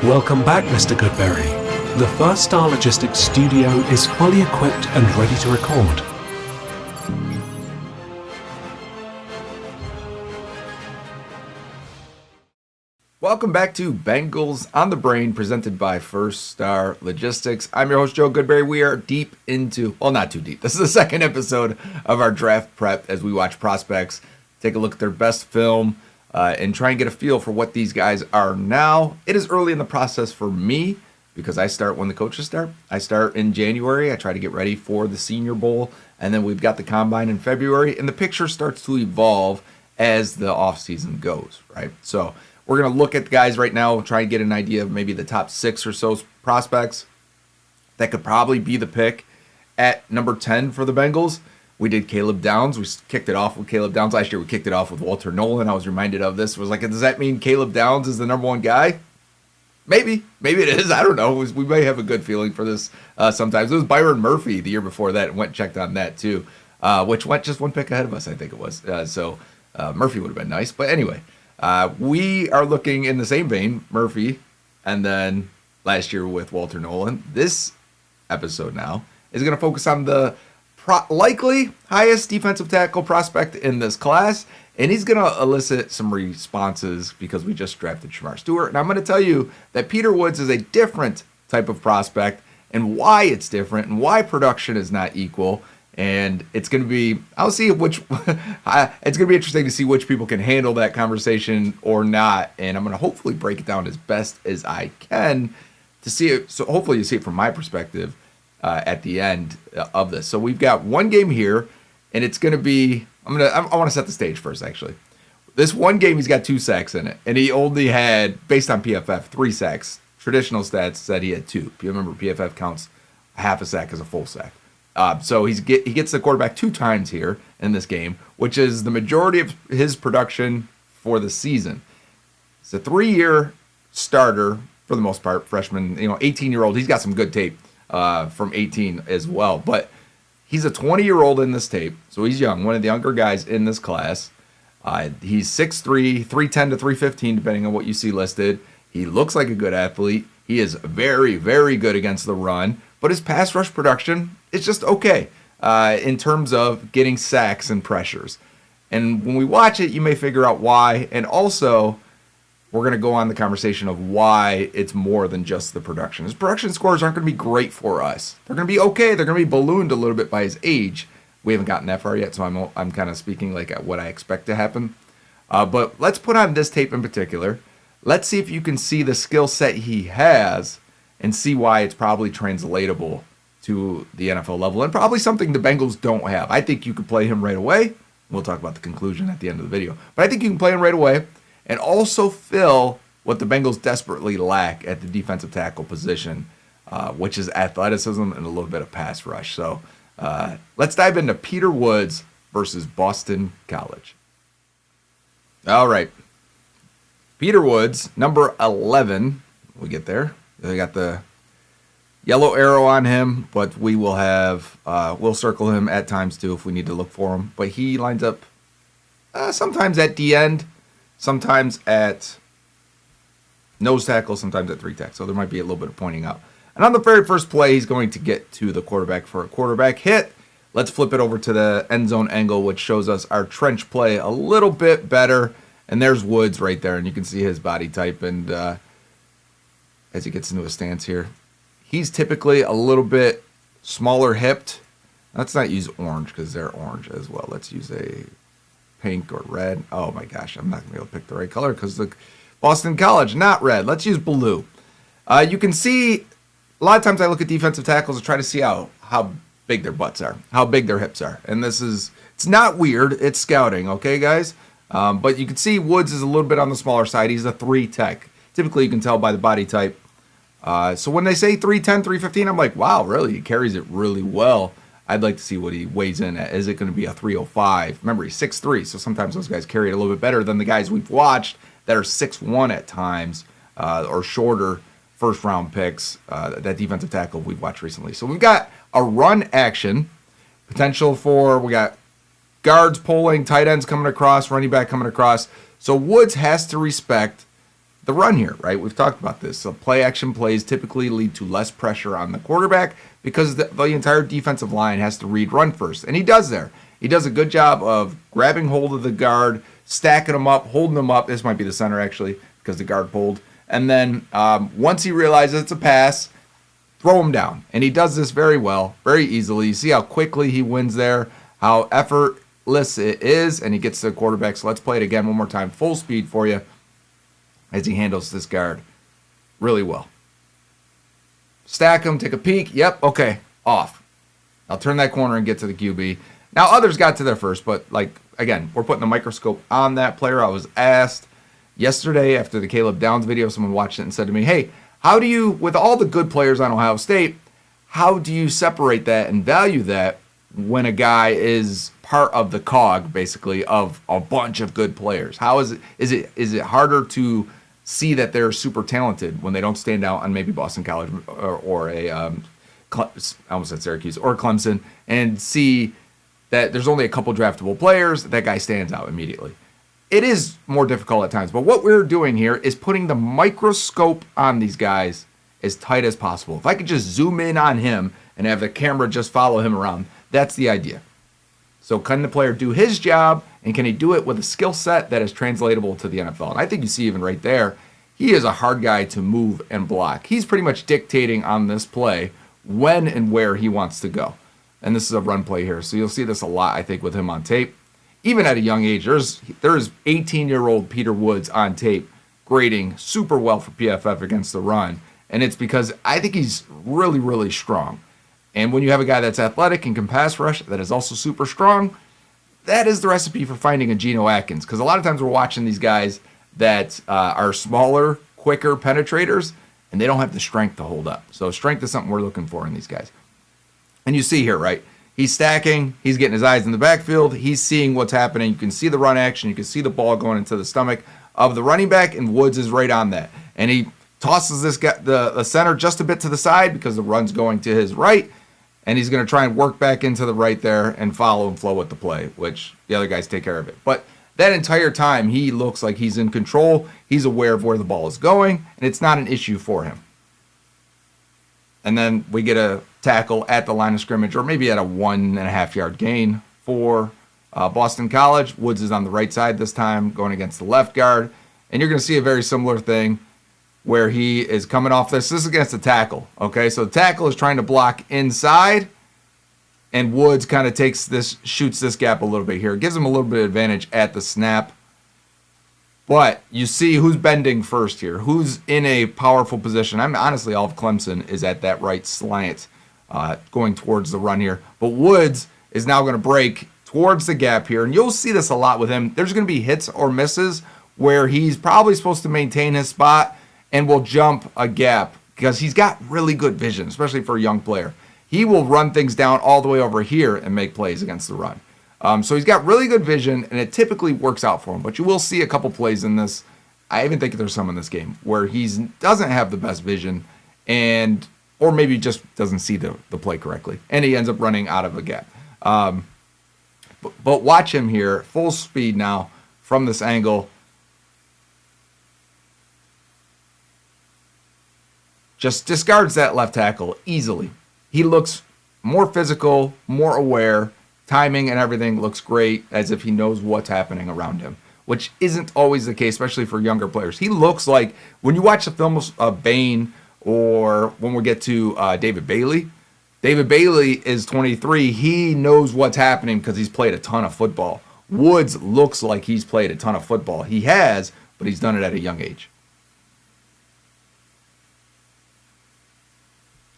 Welcome back, Mr. Goodberry. The First Star Logistics studio is fully equipped and ready to record. Welcome back to Bengals On The Brain, presented by First Star Logistics. I'm your host, Joe Goodberry. We are deep into, well, not too deep. This is the second episode of our draft prep as we watch prospects, take a look at their best film, and try and get a feel for what these guys are now. It is early in the process for me because I start when the coaches start. I start in January. I try to get ready for the Senior Bowl, and then we've got the Combine in February, and the picture starts to evolve as the offseason goes, right? So we're going to look at the guys right now, try and get an idea of maybe the top 6 or so prospects that could probably be the pick at number 10 for the Bengals. We did Caleb Downs. We kicked it off with Caleb Downs. Last year we kicked it off with Walter Nolan. I was reminded of this. It was like, does that mean Caleb Downs is the number one guy? Maybe. Maybe it is. I don't know. We may have a good feeling for this sometimes. It was Byron Murphy the year before that and went and checked on that too, which went just one pick ahead of us, I think it was. So Murphy would have been nice. But anyway, we are looking in the same vein, Murphy, and then last year with Walter Nolan. This episode now is going to focus on the likely highest defensive tackle prospect in this class, and he's going to elicit some responses because we just drafted Shamar Stewart. And I'm going to tell you that Peter Woods is a different type of prospect and why it's different and why production is not equal. And it's going to be, I'll see which, it's going to be interesting to see which people can handle that conversation or not. And I'm going to hopefully break it down as best as I can to see it. So hopefully you see it from my perspective at the end of this. So we've got one game here, and it's going to be, I want to set the stage first, actually. This one game, he's got 2 sacks in it, and he only had, based on PFF, 3 sacks. Traditional stats said he had 2. If you remember, PFF counts half a sack as a full sack. So he gets the quarterback 2 times here in this game, which is the majority of his production for the season. It's a 3-year starter for the most part, freshman, 18-year-old. He's got some good tape from 18 as well, but he's a 20-year-old in this tape, so he's young, one of the younger guys in this class. He's 6'3", 310 to 315, depending on what you see listed. He looks like a good athlete. He is very, very good against the run, but his pass rush production is just okay in terms of getting sacks and pressures. And when we watch it, you may figure out why, and also we're going to go on the conversation of why it's more than just the production. His production scores aren't going to be great for us. They're going to be okay. They're going to be ballooned a little bit by his age. We haven't gotten that far yet, so I'm kind of speaking like at what I expect to happen. But let's put on this tape in particular. Let's see if you can see the skill set he has and see why it's probably translatable to the NFL level and probably something the Bengals don't have. I think you could play him right away. We'll talk about the conclusion at the end of the video. But I think you can play him right away and also fill what the Bengals desperately lack at the defensive tackle position, which is athleticism and a little bit of pass rush. So let's dive into Peter Woods versus Boston College. All right. Peter Woods, number 11. We get there. They got the yellow arrow on him, but we will have, we'll circle him at times too if we need to look for him. But he lines up sometimes at the end, sometimes at nose tackle, sometimes at 3 tackle. So there might be a little bit of pointing out. And on the very first play, he's going to get to the quarterback for a quarterback hit. Let's flip it over to the end zone angle, which shows us our trench play a little bit better. And there's Woods right there, and you can see his body type. And as he gets into a stance here, he's typically a little bit smaller hipped. Let's not use orange because they're orange as well. Let's use a pink or red. Oh my gosh, I'm not going to be able to pick the right color because the Boston College, not red. Let's use blue. You can see a lot of times I look at defensive tackles and try to see how big their butts are, how big their hips are. And it's not weird. It's scouting, okay, guys? But you can see Woods is a little bit on the smaller side. He's a 3 tech. Typically, you can tell by the body type. So when they say 310, 315, I'm like, wow, really? He carries it really well. I'd like to see what he weighs in at. Is it going to be a 305? Remember, he's 6'3", so sometimes those guys carry it a little bit better than the guys we've watched that are 6'1" at times or shorter first-round picks, that defensive tackle we've watched recently. So we've got a run action, potential for, we got guards pulling, tight ends coming across, running back coming across. So Woods has to respect the run here, right? We've talked about this. So play action plays typically lead to less pressure on the quarterback because the entire defensive line has to read run first. And he does there. He does a good job of grabbing hold of the guard, stacking him up, holding him up. This might be the center, actually, because the guard pulled. And then once he realizes it's a pass, throw him down. And he does this very well, very easily. You see how quickly he wins there, how effortless it is, and he gets to the quarterback. So let's play it again one more time, full speed for you, as he handles this guard really well. Stack him, take a peek. Yep, okay, off. I'll turn that corner and get to the QB. Now, others got to there first, but, again, we're putting the microscope on that player. I was asked yesterday after the Caleb Downs video, someone watched it and said to me, hey, how do you, with all the good players on Ohio State, how do you separate that and value that when a guy is part of the cog, basically, of a bunch of good players? How is it harder to see that they're super talented when they don't stand out on maybe Boston College or I almost said Syracuse or Clemson, and see that there's only a couple draftable players, that guy stands out immediately? It is more difficult at times, but what we're doing here is putting the microscope on these guys as tight as possible. If I could just zoom in on him and have the camera just follow him around, that's the idea. So can the player do his job, and can he do it with a skill set that is translatable to the NFL? And I think you see even right there, he is a hard guy to move and block. He's pretty much dictating on this play when and where he wants to go. And this is a run play here. So you'll see this a lot, I think, with him on tape. Even at a young age, there's 18-year-old Peter Woods on tape grading super well for PFF against the run. And it's because I think he's really, really strong. And when you have a guy that's athletic and can pass rush that is also super strong, that is the recipe for finding a Geno Atkins. Because a lot of times we're watching these guys that are smaller, quicker penetrators, and they don't have the strength to hold up. So strength is something we're looking for in these guys. And you see here, right? He's stacking. He's getting his eyes in the backfield. He's seeing what's happening. You can see the run action. You can see the ball going into the stomach of the running back, and Woods is right on that. And he tosses this guy, the center, just a bit to the side because the run's going to his right, and he's going to try and work back into the right there and follow and flow with the play, which the other guys take care of it. But that entire time, he looks like he's in control. He's aware of where the ball is going, and it's not an issue for him. And then we get a tackle at the line of scrimmage, or maybe at a 1.5 yard gain for Boston College. Woods is on the right side this time, going against the left guard. And you're going to see a very similar thing where he is coming off this. This is against the tackle, okay? So the tackle is trying to block inside, and Woods kind of shoots this gap a little bit here. It gives him a little bit of advantage at the snap. But you see who's bending first here, who's in a powerful position. Honestly, all of Clemson is at that right slant going towards the run here. But Woods is now going to break towards the gap here, and you'll see this a lot with him. There's going to be hits or misses where he's probably supposed to maintain his spot and will jump a gap because he's got really good vision, especially for a young player. He will run things down all the way over here and make plays against the run. So he's got really good vision, and it typically works out for him. But you will see a couple plays in this. I even think there's some in this game where he doesn't have the best vision, or maybe just doesn't see the play correctly, and he ends up running out of a gap. But watch him here, full speed now from this angle. Just discards that left tackle easily. He looks more physical, more aware. Timing and everything looks great, as if he knows what's happening around him, which isn't always the case, especially for younger players. He looks like, when you watch the film of Bain, or when we get to David Bailey is 23. He knows what's happening because he's played a ton of football. Woods looks like he's played a ton of football. He has, but he's done it at a young age.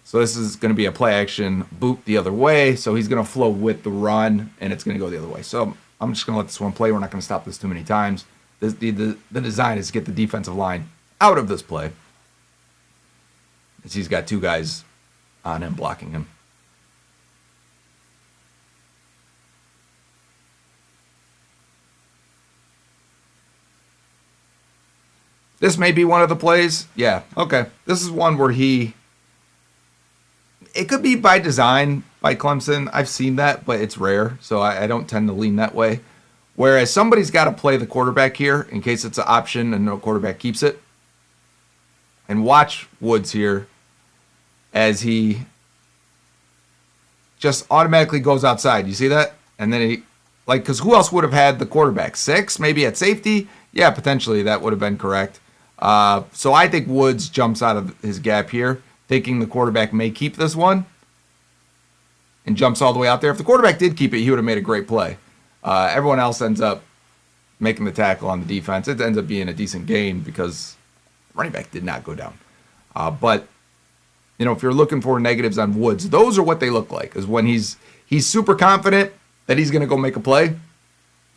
So this is going to be a play action boot the other way. So he's going to flow with the run, and it's going to go the other way. So I'm just going to let this one play. We're not going to stop this too many times. The design is to get the defensive line out of this play, as he's got two guys on him blocking him. This may be one of the plays. Yeah, okay. This is one where it could be by design by Clemson. I've seen that, but it's rare, so I don't tend to lean that way. Whereas somebody's got to play the quarterback here in case it's an option and no quarterback keeps it. And watch Woods here as he just automatically goes outside. You see that? And then he, like, because who else would have had the quarterback? 6, maybe at safety? Yeah, potentially that would have been correct. So I think Woods jumps out of his gap here, thinking the quarterback may keep this one, and jumps all the way out there. If the quarterback did keep it, he would have made a great play. Everyone else ends up making the tackle on the defense. It ends up being a decent gain because running back did not go down. But, you know, if you're looking for negatives on Woods, those are what they look like, is when he's super confident that he's going to go make a play.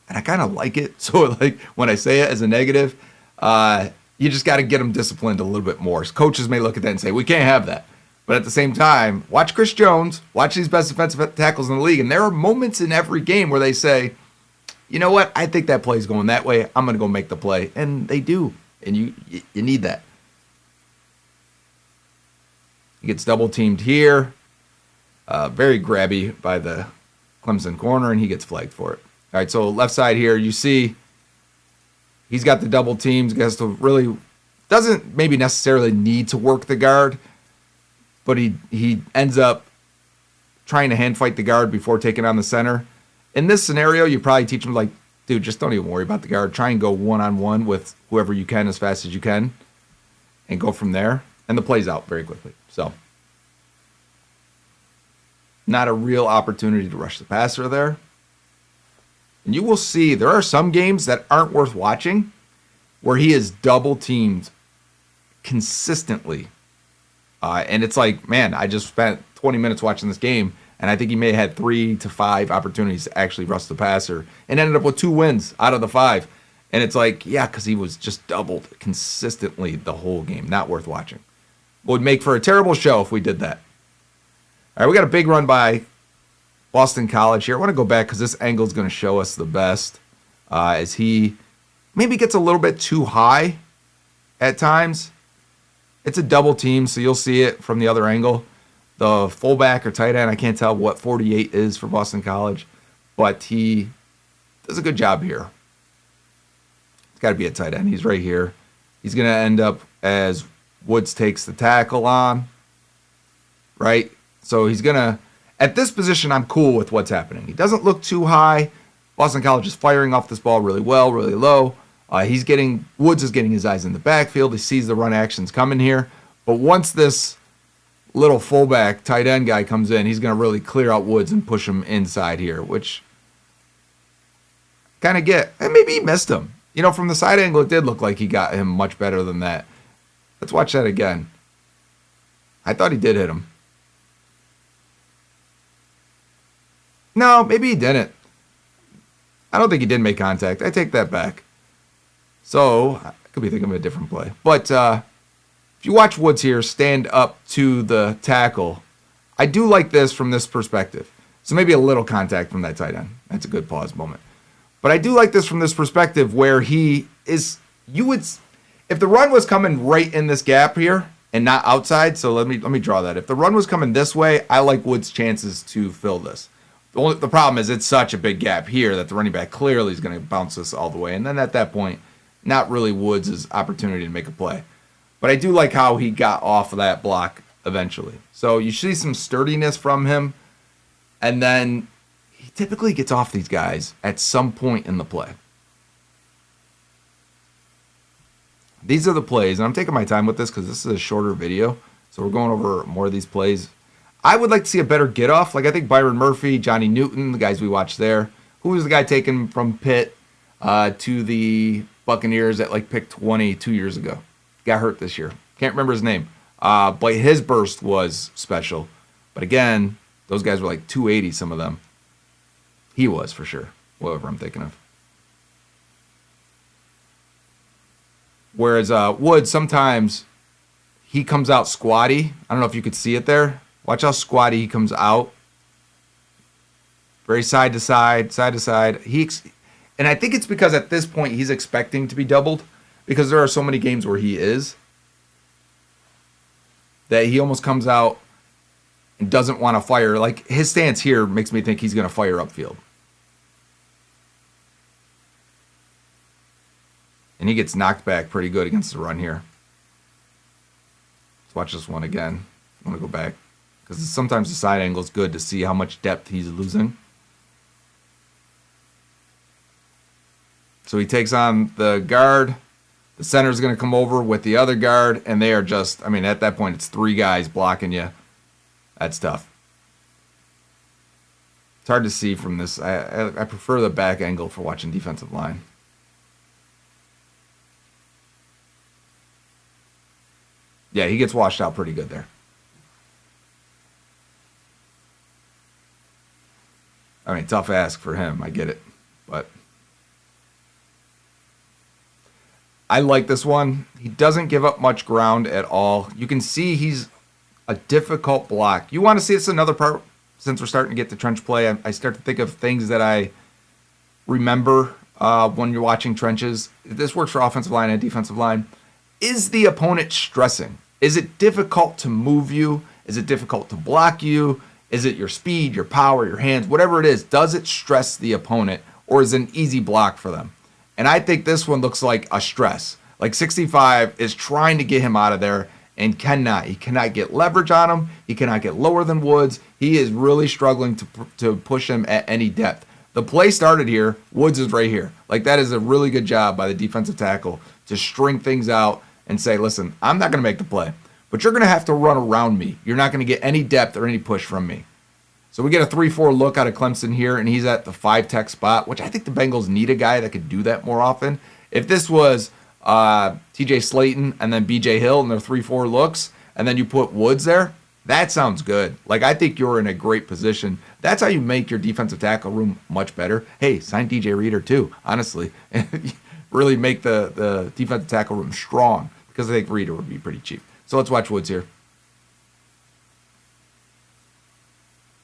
And I kind of like it. So, like, when I say it as a negative, you just got to get him disciplined a little bit more. Coaches may look at that and say, we can't have that. But at the same time, watch Chris Jones, watch these best defensive tackles in the league, and there are moments in every game where they say, you know what, I think that play's going that way. I'm going to go make the play. And they do. And you need that. He gets double teamed here. Very grabby by the Clemson corner, and he gets flagged for it. All right, so left side here, you see he's got the double teams. Has to really, doesn't maybe necessarily need to work the guard, but he ends up trying to hand fight the guard before taking on the center. In this scenario, you probably teach him, like, dude, just don't even worry about the guard. Try and go one-on-one with whoever you can as fast as you can and go from there. And the play's out very quickly. So, not a real opportunity to rush the passer there. And you will see there are some games that aren't worth watching where he is double teamed consistently. And it's like, man, I just spent 20 minutes watching this game, and I think he may have had 3 to 5 opportunities to actually rush the passer and ended up with 2 wins out of the 5. And it's like, yeah, because he was just doubled consistently the whole game. Not worth watching. Would make for a terrible show if we did that. All right, we got a big run by Boston College here. I want to go back because this angle is going to show us the best as he maybe gets a little bit too high at times. It's a double team, so you'll see it from the other angle. The fullback or tight end, I can't tell what 48 is for Boston College, but he does a good job here. It's got to be a tight end. He's right here. He's going to end up as Woods takes the tackle on, right? So he's going to, at this position, I'm cool with what's happening. He doesn't look too high. Boston College is firing off this ball really well, really low. Woods is getting his eyes in the backfield. He sees the run actions coming here. But once this little fullback tight end guy comes in, he's going to really clear out Woods and push him inside here, which kind of and maybe he missed him. You know, from the side angle, it did look like he got him much better than that. Let's watch that again. I thought he did hit him. No, maybe he didn't. I don't think he did make contact. I take that back. So, I could be thinking of a different play. But if you watch Woods here stand up to the tackle, I do like this from this perspective. So maybe a little contact from that tight end. That's a good pause moment. But I do like this from this perspective where he is, if the run was coming right in this gap here and not outside, so let me draw that. If the run was coming this way, I like Woods' chances to fill this. The problem is it's such a big gap here that the running back clearly is going to bounce this all the way. And then at that point, not really Woods' opportunity to make a play. But I do like how he got off of that block eventually. So you see some sturdiness from him. And then he typically gets off these guys at some point in the play. These are the plays. And I'm taking my time with this because this is a shorter video. So we're going over more of these plays. I would like to see a better get off. Like I think Byron Murphy, Johnny Newton, the guys we watched there. Who was the guy taken from Pitt to the Buccaneers at like pick 20 2 years ago? Got hurt this year. Can't remember his name. But his burst was special. But again, those guys were like 280, some of them. He was for sure. Whatever I'm thinking of. Whereas Woods, sometimes he comes out squatty. I don't know if you could see it there. Watch how squatty he comes out. Very side to side, side to side. And I think it's because at this point he's expecting to be doubled because there are so many games where he is that he almost comes out and doesn't want to fire. Like his stance here makes me think he's going to fire upfield. And he gets knocked back pretty good against the run here. Let's watch this one again. I want to go back because sometimes the side angle is good to see how much depth he's losing. So he takes on the guard. The center is going to come over with the other guard, and they are just, I mean, at that point, it's 3 guys blocking you. That's tough. It's hard to see from this. I prefer the back angle for watching defensive line. Yeah, he gets washed out pretty good there. I mean, tough ask for him. I get it. But I like this one. He doesn't give up much ground at all. You can see he's a difficult block. You want to see this another part, since we're starting to get to trench play. I start to think of things that I remember when you're watching trenches. This works for offensive line and defensive line. Is the opponent stressing? Is it difficult to move you? Is it difficult to block you? Is it your speed, your power, your hands, whatever it is? Does it stress the opponent, or is it an easy block for them? And I think this one looks like a stress. Like 65 is trying to get him out of there and cannot. He cannot get leverage on him. He cannot get lower than Woods. He is really struggling to push him at any depth. The play started here. Woods is right here. Like, that is a really good job by the defensive tackle to string things out and say, listen, I'm not going to make the play, but you're going to have to run around me. You're not going to get any depth or any push from me. So we get a 3-4 look out of Clemson here, and he's at the 5-tech spot, which I think the Bengals need a guy that could do that more often. If this was TJ Slayton and then BJ Hill and their 3-4 looks, and then you put Woods there, that sounds good. Like, I think you're in a great position. That's how you make your defensive tackle room much better. Hey, sign DJ Reader too, honestly. Really make the defensive tackle room strong, because I think Reader would be pretty cheap. So let's watch Woods here.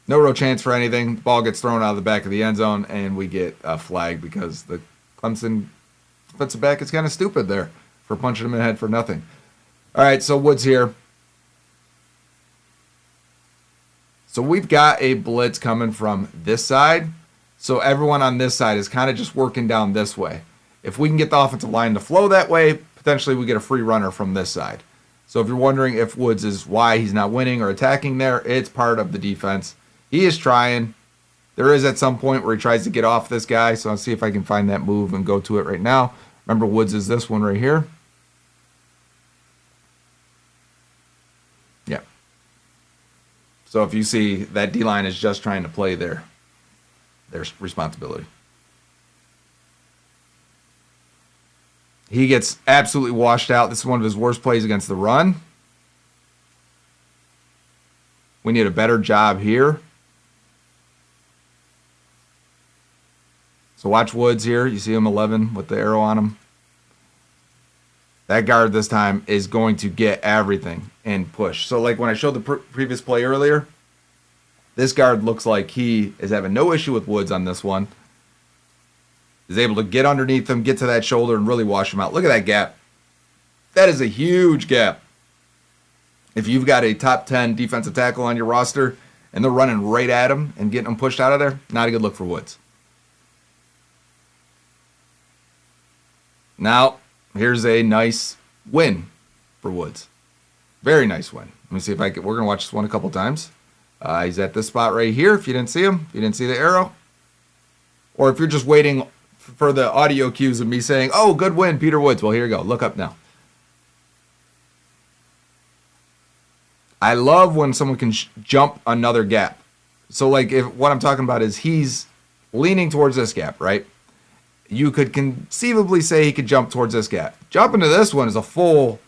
No real chance for anything. The ball gets thrown out of the back of the end zone, and we get a flag because the Clemson defensive back is kind of stupid there for punching him in the head for nothing. All right, so Woods here. So we've got a blitz coming from this side. So everyone on this side is kind of just working down this way. If we can get the offensive line to flow that way, potentially we get a free runner from this side. So if you're wondering if Woods is why he's not winning or attacking there, it's part of the defense. He is trying. There is at some point where he tries to get off this guy, so I'll see if I can find that move and go to it right now. Remember, Woods is this one right here. Yeah. So if you see, that D-line is just trying to play their responsibility. He gets absolutely washed out. This is one of his worst plays against the run. We need a better job here. So watch Woods here. You see him 11 with the arrow on him. That guard this time is going to get everything and push. So like when I showed the previous play earlier, this guard looks like he is having no issue with Woods on this one. Is able to get underneath him, get to that shoulder, and really wash him out. Look at that gap. That is a huge gap. If you've got a top 10 defensive tackle on your roster and they're running right at him and getting him pushed out of there, not a good look for Woods. Now, here's a nice win for Woods. Very nice win. Let me see if I can. We're going to watch this one a couple times. He's at this spot right here. If you didn't see him, if you didn't see the arrow, or if you're just waiting for the audio cues of me saying, oh, good win, Peter Woods. Well, here you go. Look up now. I love when someone can jump another gap. So, like, if what I'm talking about is he's leaning towards this gap, right? You could conceivably say he could jump towards this gap. Jumping to this one is a full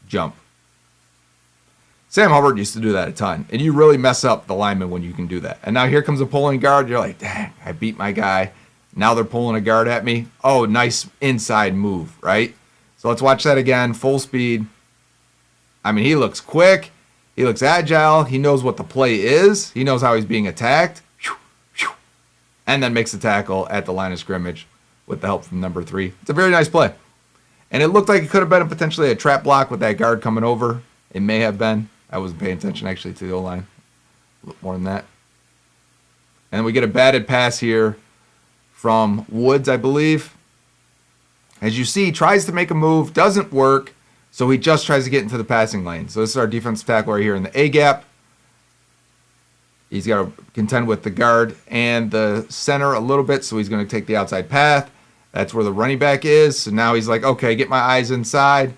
jump. Sam Hubbard used to do that a ton, and you really mess up the lineman when you can do that. And now here comes a pulling guard. You're like, dang, I beat my guy. Now they're pulling a guard at me. Oh, nice inside move, right? So let's watch that again, full speed. I mean, he looks quick. He looks agile. He knows what the play is. He knows how he's being attacked. And then makes the tackle at the line of scrimmage with the help from number 3. It's a very nice play. And it looked like it could have been potentially a trap block with that guard coming over. It may have been. I wasn't paying attention, actually, to the O-line. A little more than that. And we get a batted pass here from Woods, I believe. As you see, tries to make a move. Doesn't work. So he just tries to get into the passing lane. So this is our defensive tackle right here in the A gap. He's got to contend with the guard and the center a little bit, so he's going to take the outside path. That's where the running back is. So now he's like, okay, get my eyes inside,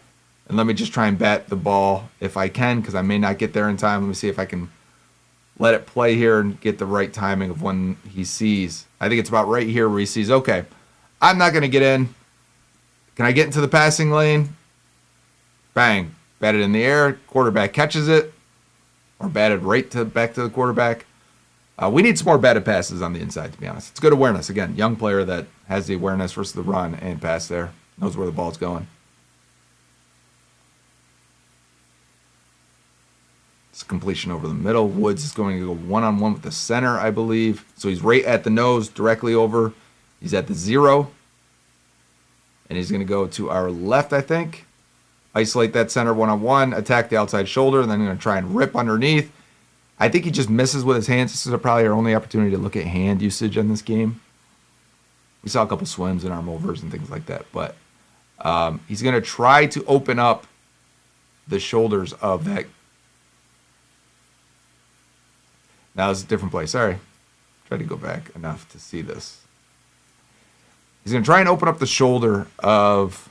and let me just try and bat the ball if I can, because I may not get there in time. Let me see if I can let it play here and get the right timing of when he sees. I think it's about right here where he sees, okay, I'm not going to get in. Can I get into the passing lane? Bang. Bat it in the air. Quarterback catches it. Or batted back to the quarterback. We need some more batted passes on the inside, to be honest. It's good awareness. Again, young player that has the awareness versus the run and pass there. Knows where the ball's going. It's completion over the middle. Woods is going to go one-on-one with the center, I believe. So he's right at the nose, directly over. He's at the 0. And he's going to go to our left, I think. Isolate that center one-on-one, attack the outside shoulder, and then going to try and rip underneath. I think he just misses with his hands. This is probably our only opportunity to look at hand usage in this game. We saw a couple swims and arm overs and things like that. But he's going to try to open up the shoulders of that. Now it's a different play. Sorry. Try to go back enough to see this. He's going to try and open up the shoulder of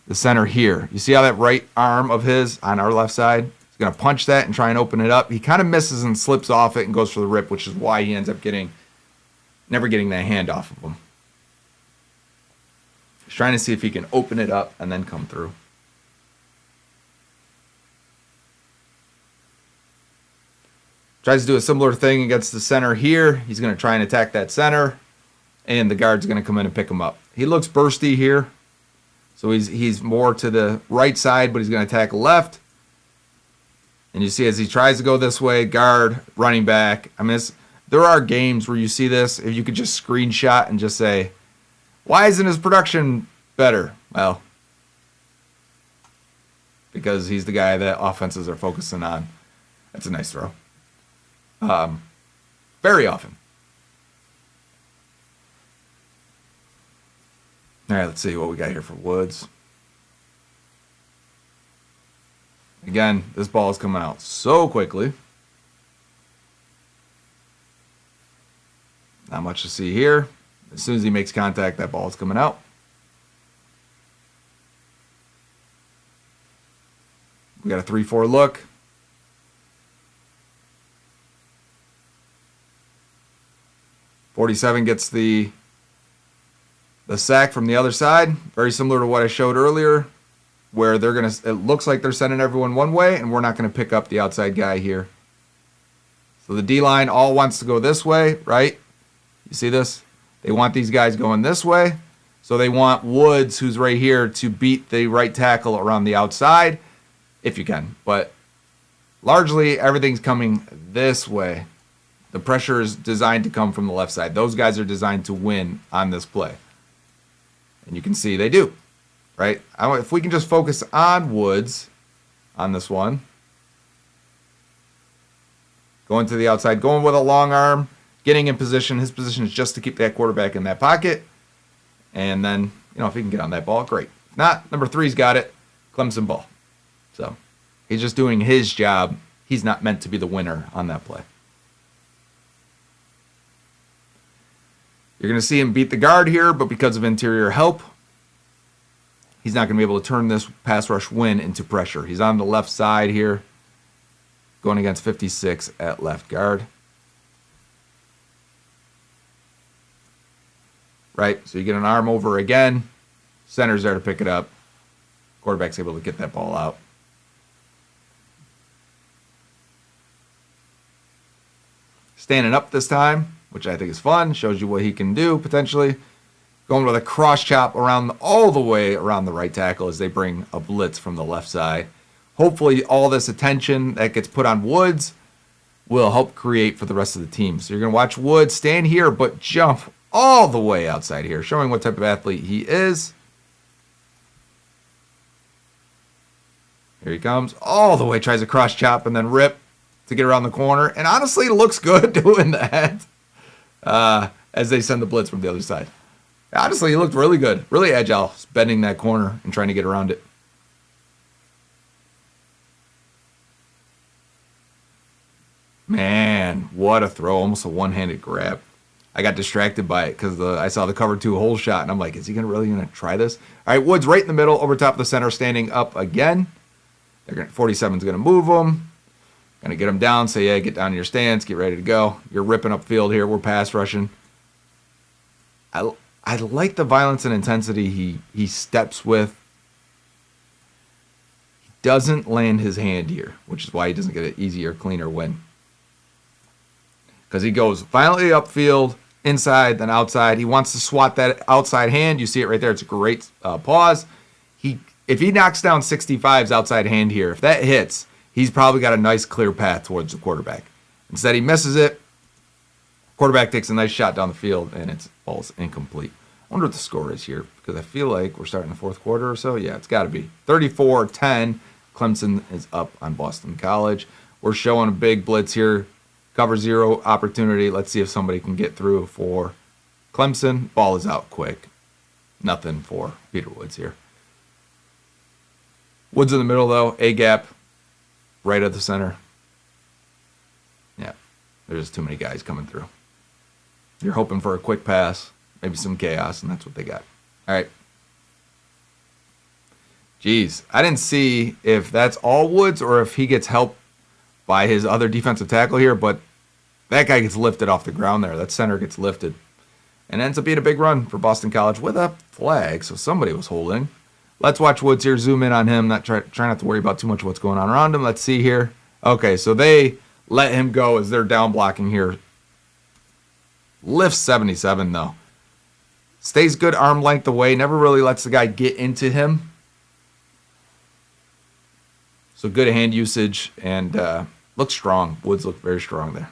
the center here. You see how that right arm of his on our left side? He's going to punch that and try and open it up. He kind of misses and slips off it and goes for the rip, which is why he ends up never getting that hand off of him. He's trying to see if he can open it up and then come through. Tries to do a similar thing against the center here. He's going to try and attack that center, and the guard's going to come in and pick him up. He looks bursty here. So he's more to the right side, but he's going to attack left. And you see as he tries to go this way, guard, running back. I mean, there are games where you see this. If you could just screenshot and just say, why isn't his production better? Well, because he's the guy that offenses are focusing on. That's a nice throw. Very often. All right, let's see what we got here for Woods. Again, this ball is coming out so quickly. Not much to see here. As soon as he makes contact, that ball is coming out. We got a 3-4 look. .47 gets the sack from the other side, very similar to what I showed earlier, where it looks like they're sending everyone one way, and we're not going to pick up the outside guy here. So the D-line all wants to go this way, right? You see this? They want these guys going this way. So they want Woods, who's right here, to beat the right tackle around the outside, if you can. But largely, everything's coming this way. The pressure is designed to come from the left side. Those guys are designed to win on this play. And you can see they do, right? If we can just focus on Woods on this one. Going to the outside, going with a long arm, getting in position. His position is just to keep that quarterback in that pocket. And then, if he can get on that ball, great. If not, number 3's got it. Clemson ball. So he's just doing his job. He's not meant to be the winner on that play. You're going to see him beat the guard here, but because of interior help, he's not going to be able to turn this pass rush win into pressure. He's on the left side here, going against 56 at left guard. Right, so you get an arm over again. Center's there to pick it up. Quarterback's able to get that ball out. Standing up this time, which I think is fun. Shows you what he can do, potentially. Going with a cross chop all the way around the right tackle as they bring a blitz from the left side. Hopefully all this attention that gets put on Woods will help create for the rest of the team. So you're going to watch Woods stand here, but jump all the way outside here, showing what type of athlete he is. Here he comes. All the way, tries to cross chop and then rip to get around the corner. And honestly, it looks good doing that. As they send the blitz from the other side. Honestly, he looked really good, really agile, bending that corner and trying to get around it. Man, what a throw. Almost a one-handed grab. I got distracted by it because I saw the cover 2 hole shot, and I'm like, is he really going to try this? All right, Woods right in the middle, over top of the center, standing up again. 47's going to move him. Going to get him down, say, yeah, get down in your stance, get ready to go. You're ripping up field here. We're pass rushing. I like the violence and intensity he steps with. He doesn't land his hand here, which is why he doesn't get an easier, cleaner win. Because he goes violently upfield, inside, then outside. He wants to swat that outside hand. You see it right there. It's a great pause. If he knocks down 65's outside hand here, if that hits, he's probably got a nice clear path towards the quarterback. Instead, he misses it. Quarterback takes a nice shot down the field, and it's ball's incomplete. I wonder what the score is here, because I feel like we're starting the fourth quarter or so. Yeah, it's got to be. 34-10. Clemson is up on Boston College. We're showing a big blitz here. Cover 0 opportunity. Let's see if somebody can get through for Clemson. Ball is out quick. Nothing for Peter Woods here. Woods in the middle, though. A-gap. Right at the center. Yeah, there's too many guys coming through. You're hoping for a quick pass, maybe some chaos, and that's what they got. All right. Jeez, I didn't see if that's all Woods or if he gets help by his other defensive tackle here, but that guy gets lifted off the ground there. That center gets lifted. And ends up being a big run for Boston College with a flag, so somebody was holding. Let's watch Woods here, zoom in on him, try not to worry about too much of what's going on around him. Let's see here. Okay, so they let him go as they're down blocking here. Lifts 77, though. Stays good arm length away, never really lets the guy get into him. So good hand usage and looks strong. Woods looked very strong there.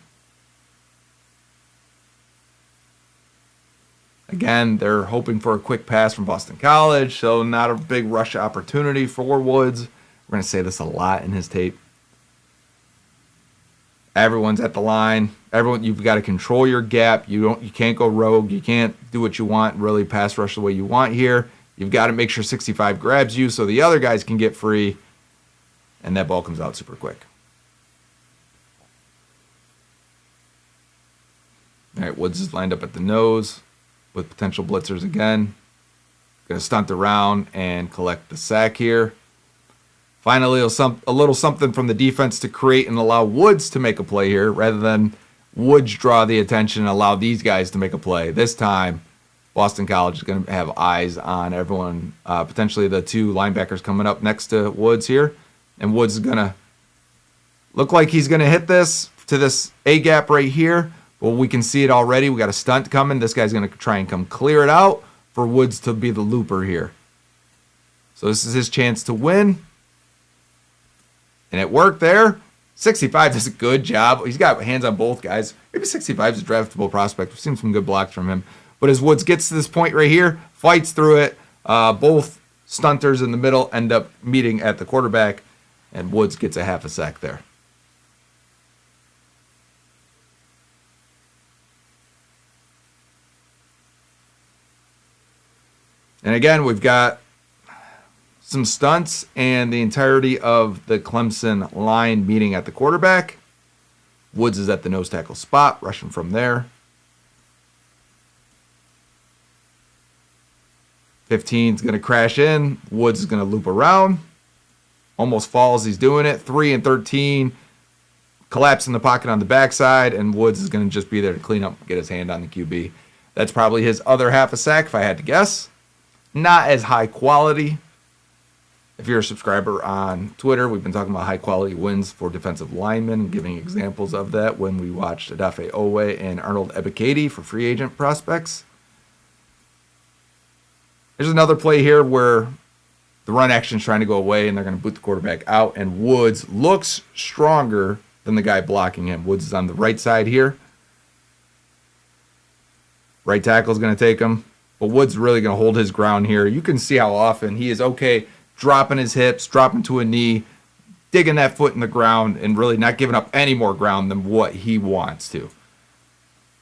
Again, they're hoping for a quick pass from Boston College, so not a big rush opportunity for Woods. We're going to say this a lot in his tape. Everyone's at the line. You've got to control your gap. You can't go rogue. You can't do what you want, really pass rush the way you want here. You've got to make sure 65 grabs you so the other guys can get free, and that ball comes out super quick. All right, Woods is lined up at the nose with potential blitzers again. Going to stunt around and collect the sack here. Finally, a little something from the defense to create and allow Woods to make a play here rather than Woods draw the attention and allow these guys to make a play. This time, Boston College is going to have eyes on everyone, potentially the 2 linebackers coming up next to Woods here. And Woods is going to look like he's going to hit this to this A-gap right here. Well, we can see it already. We got a stunt coming. This guy's going to try and come clear it out for Woods to be the looper here. So this is his chance to win. And it worked there. 65 does a good job. He's got hands on both guys. Maybe 65 is a draftable prospect. We've seen some good blocks from him. But as Woods gets to this point right here, fights through it, both stunters in the middle end up meeting at the quarterback, and Woods gets a half a sack there. And again, we've got some stunts and the entirety of the Clemson line meeting at the quarterback. Woods is at the nose tackle spot, rushing from there. 15 is going to crash in. Woods is going to loop around. Almost falls. He's doing it. 3 and 13. Collapse in the pocket on the backside, and Woods is going to just be there to clean up and get his hand on the QB. That's probably his other half a sack, if I had to guess. Not as high quality. If you're a subscriber on Twitter, we've been talking about high quality wins for defensive linemen, giving examples of that when we watched Adafe Owe and Arnold Ebiketie for free agent prospects. There's another play here where the run action is trying to go away and they're going to boot the quarterback out, and Woods looks stronger than the guy blocking him. Woods is on the right side here. Right tackle is going to take him, but Woods really going to hold his ground here. You can see how often he is okay dropping his hips, dropping to a knee, digging that foot in the ground, and really not giving up any more ground than what he wants to.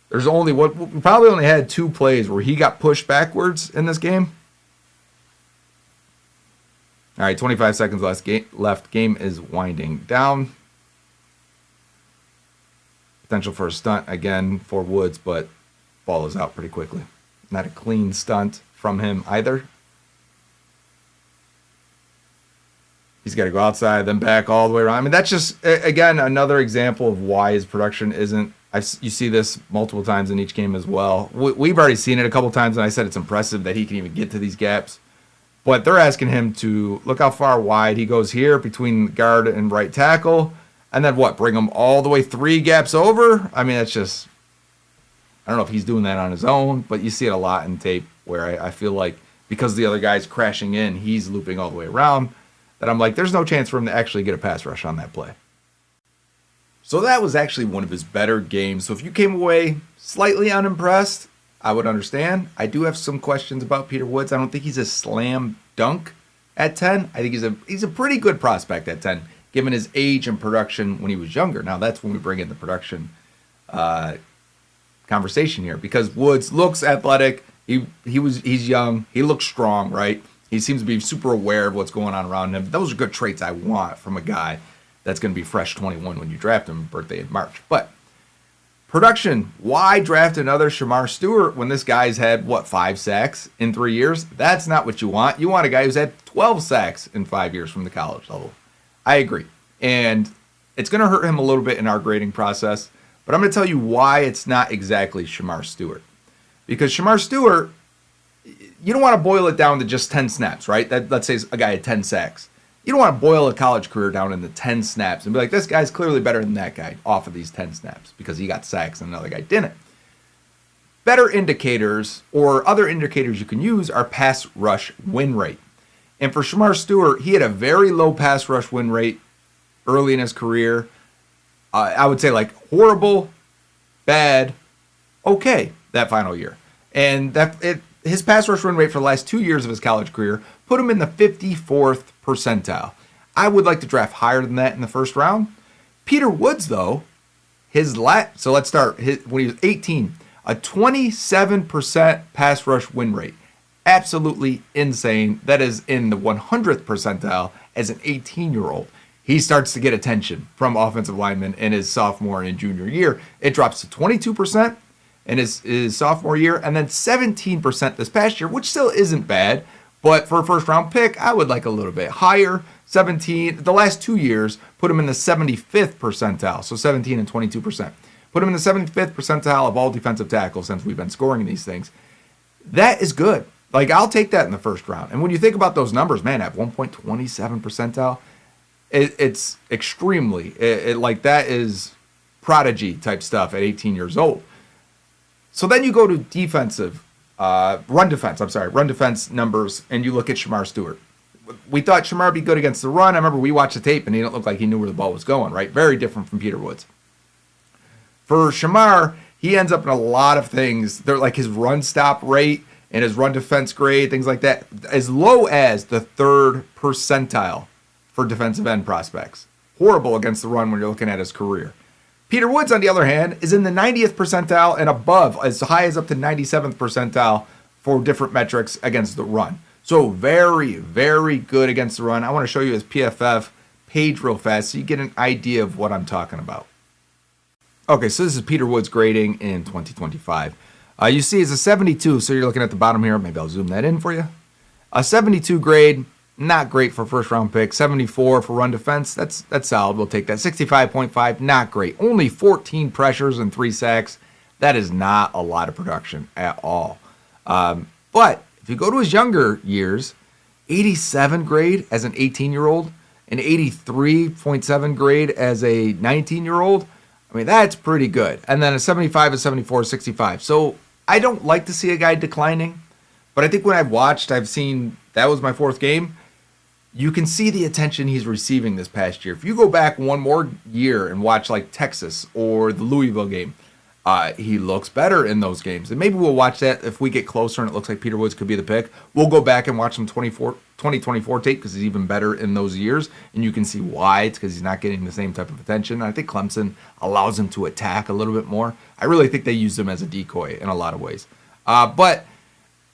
There's only what we probably only had 2 plays where he got pushed backwards in this game. All right, 25 seconds left. Game is winding down. Potential for a stunt again for Woods, but ball is out pretty quickly. Not a clean stunt from him either. He's got to go outside, then back all the way around. I mean, that's just, again, another example of why his production isn't. You see this multiple times in each game as well. We've already seen it a couple times, and I said it's impressive that he can even get to these gaps. But they're asking him to look how far wide he goes here between guard and right tackle. And then what, bring him all the way 3 gaps over? I mean, that's just, I don't know if he's doing that on his own, but you see it a lot in tape where I feel like because the other guy's crashing in, he's looping all the way around, that I'm like, there's no chance for him to actually get a pass rush on that play. So that was actually one of his better games. So if you came away slightly unimpressed, I would understand. I do have some questions about Peter Woods. I don't think he's a slam dunk at 10. I think he's a pretty good prospect at 10, given his age and production when he was younger. Now that's when we bring in the production conversation here, because Woods looks athletic. He's young. He looks strong, right? He seems to be super aware of what's going on around him. Those are good traits I want from a guy that's going to be fresh 21 when you draft him, birthday in March. But production, why draft another Shamar Stewart when this guy's had, 5 sacks in 3 years? That's not what you want. You want a guy who's had 12 sacks in 5 years from the college level. I agree. And it's going to hurt him a little bit in our grading process. But I'm going to tell you why it's not exactly Shamar Stewart. Because Shamar Stewart, you don't want to boil it down to just 10 snaps, right? Let's say a guy had 10 sacks. You don't want to boil a college career down into 10 snaps and be like, this guy's clearly better than that guy off of these 10 snaps because he got sacks and another guy didn't. Better indicators or other indicators you can use are pass rush win rate. And for Shamar Stewart, he had a very low pass rush win rate early in his career. I would say like horrible, bad, okay, that final year. And his pass rush win rate for the last 2 years of his college career put him in the 54th percentile. I would like to draft higher than that in the first round. Peter Woods, though, so let's start. When he was 18, a 27% pass rush win rate. Absolutely insane. That is in the 100th percentile as an 18-year-old. He starts to get attention from offensive linemen in his sophomore and junior year. It drops to 22% in his sophomore year, and then 17% this past year, which still isn't bad. But for a first-round pick, I would like a little bit higher. 17, the last 2 years, put him in the 75th percentile, so 17 and 22%. Put him in the 75th percentile of all defensive tackles since we've been scoring these things. That is good. Like, I'll take that in the first round. And when you think about those numbers, man, at 1.27 percentile, it's extremely, like that is prodigy type stuff at 18 years old. So then you go to run defense numbers, and you look at Shamar Stewart. We thought Shamar would be good against the run. I remember we watched the tape, and he didn't look like he knew where the ball was going, right? Very different from Peter Woods. For Shamar, he ends up in a lot of things. They're like his run stop rate and his run defense grade, things like that, as low as the 3rd percentile for defensive end prospects. Horrible against the run when you're looking at his career. Peter Woods, on the other hand, is in the 90th percentile and above, as high as up to 97th percentile for different metrics against the run. So very, very good against the run. I want to show you his PFF page real fast so you get an idea of what I'm talking about. Okay, so this is Peter Woods grading in 2025. You see it's a 72, so you're looking at the bottom here. Maybe I'll zoom that in for you. A 72 grade, not great for first round pick. 74 for run defense, that's solid. We'll take that. 65.5, not great. Only 14 pressures and 3 sacks. That is not a lot of production at all. But if you go to his younger years, 87 grade as an 18-year-old, an 83.7 grade as a 19-year-old. I mean, that's pretty good. And then a 75, a 74, 65. So I don't like to see a guy declining, but I think when I've seen, that was my 4th game, you can see the attention he's receiving this past year. If you go back one more year and watch like Texas or the Louisville game, he looks better in those games. And maybe we'll watch that if we get closer and it looks like Peter Woods could be the pick. We'll go back and watch some 2024 tape because he's even better in those years. And you can see why. It's because he's not getting the same type of attention. I think Clemson allows him to attack a little bit more. I really think they used him as a decoy in a lot of ways. But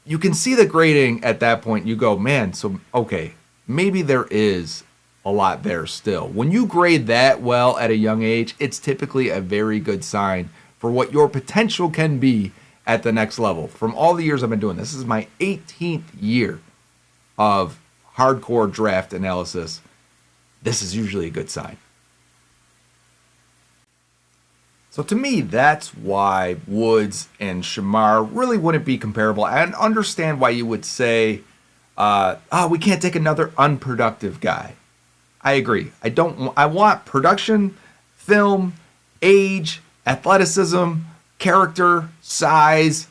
you can see the grading at that point. You go, man, so, okay, maybe there is a lot there still. When you grade that well at a young age, it's typically a very good sign for what your potential can be at the next level. From all the years I've been doing this is my 18th year of hardcore draft analysis. This is usually a good sign. So to me, that's why Woods and Shamar really wouldn't be comparable. I understand why you would say, we can't take another unproductive guy. I agree. I want production, film, age, athleticism, character, size,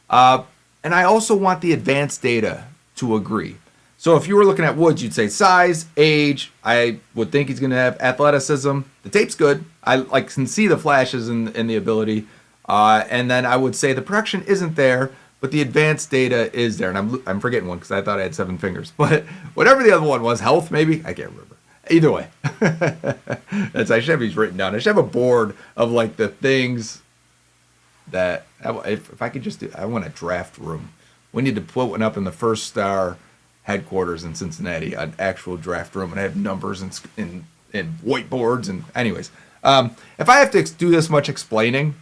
and I also want the advanced data to agree. So if you were looking at Woods, you'd say size, age. I would think he's going to have athleticism. The tape's good. I can see the flashes and the ability. And then I would say the production isn't there, but the advanced data is there. And I'm forgetting one because I thought I had 7 fingers. But whatever the other one was, health maybe? I can't remember. Either way. I should have these written down. I should have a board of like the things that, if I could just do, I want a draft room. We need to put one up in the First Star headquarters in Cincinnati, an actual draft room, and I have numbers and whiteboards. And anyways, if I have to do this much explaining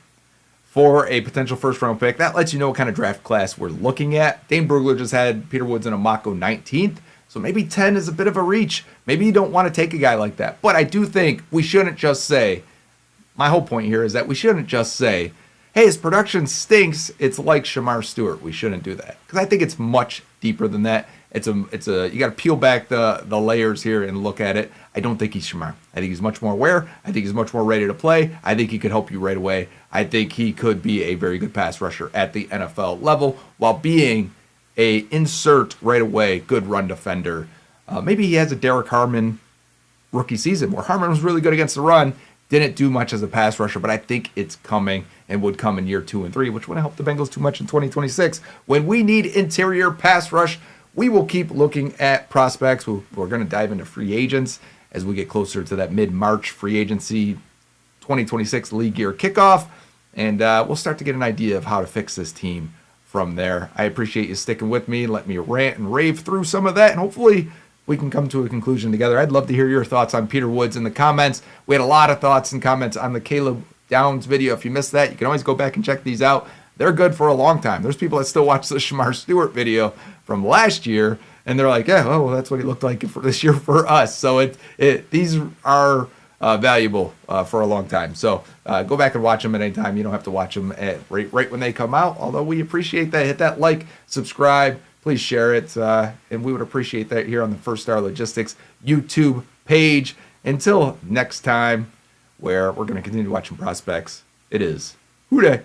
for a potential first round pick, that lets you know what kind of draft class we're looking at. Dane Brugler just had Peter Woods in a Mako 19th. So maybe 10 is a bit of a reach. Maybe you don't want to take a guy like that. But I do think we shouldn't just say, my whole point here is that we shouldn't just say, hey, his production stinks. It's like Shamar Stewart. We shouldn't do that. Because I think it's much deeper than that. You got to peel back the layers here and look at it. I don't think he's Shamar. I think he's much more aware. I think he's much more ready to play. I think he could help you right away. I think he could be a very good pass rusher at the NFL level while being a insert right away good run defender. Maybe he has a Derek Harmon rookie season where Harmon was really good against the run, didn't do much as a pass rusher, but I think it's coming and would come in year 2 and 3, which wouldn't help the Bengals too much in 2026. When we need interior pass rush, we will keep looking at prospects. We're going to dive into free agents as we get closer to that mid-March free agency 2026 league year kickoff, and we'll start to get an idea of how to fix this team from there. I appreciate you sticking with me. Let me rant and rave through some of that, and hopefully we can come to a conclusion together. I'd love to hear your thoughts on Peter Woods in the comments. We had a lot of thoughts and comments on the Caleb Downs video. If you missed that, you can always go back and check these out. They're good for a long time. There's people that still watch the Shamar Stewart video from last year, and they're like, yeah, well, that's what he looked like for this year for us. So these are valuable for a long time. So go back and watch them at any time. You don't have to watch them right when they come out, although we appreciate that. Hit that like, subscribe, please share it, and we would appreciate that here on the First Star Logistics YouTube page. Until next time, where we're going to continue watching prospects, it is Hoo Day.